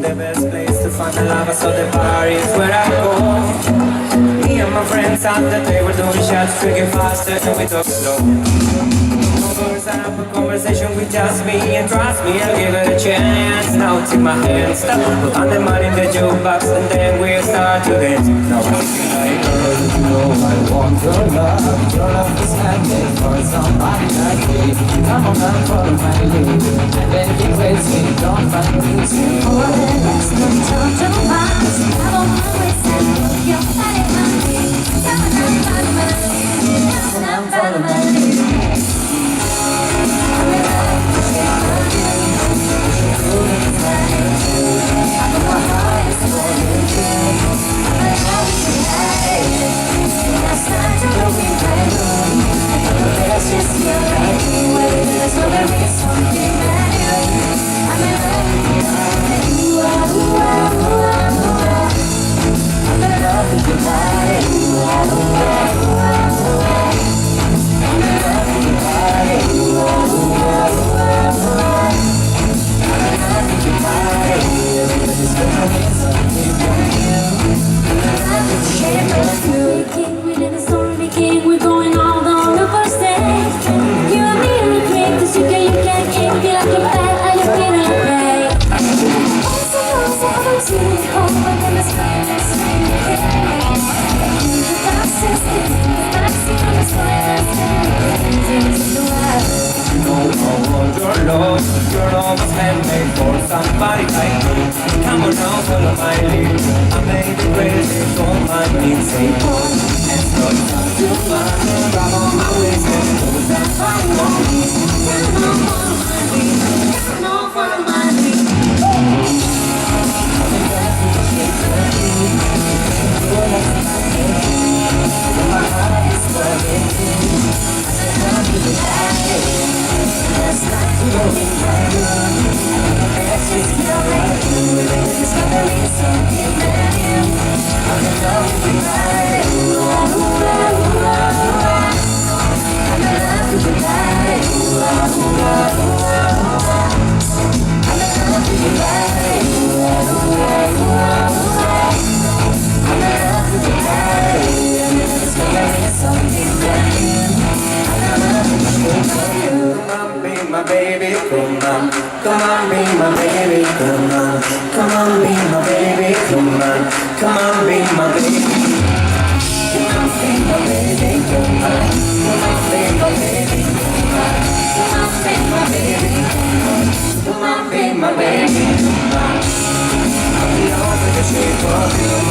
the best place to find the love, so the bar is where I go. Me and my friends at the table doing shots, drinking faster and we talk slow. I have a conversation with just me, and trust me, I'll give it a chance. Now take my hand, stop, put on the money in the jukebox, and then we'll start to dance. Now I feel like, girl, you know I want your love. Your love is handmade for somebody like me. Come on and follow my lead, and then keep waiting, don't find me too. For the next one, talk to us. I'm on my way, and look, you're fighting my lead. Come on and follow my lead. Come on and follow my lead. Your love was handmade for somebody like me. Come on now, follow my lead. I made the greatest on my knees. Say, boy, it's not time to run. Grab on my waist and move that body on me. Come on, follow my lead. Come on, follow my lead. My heart is burning. Let's not do it right. Let's just get right to it. It's gonna be something brand new. I'm in love with you, right? I'm in love with you, right? I'm in love with you, right? I'm in love with you, right? It's gonna be something brand new. I'm in love with you. My baby, come on, be my baby, come on, be my baby, come on, be my baby, come on, be my baby, come on, be my baby, come on, be my baby, come on, be my baby, come on, I'll be over the shape of you.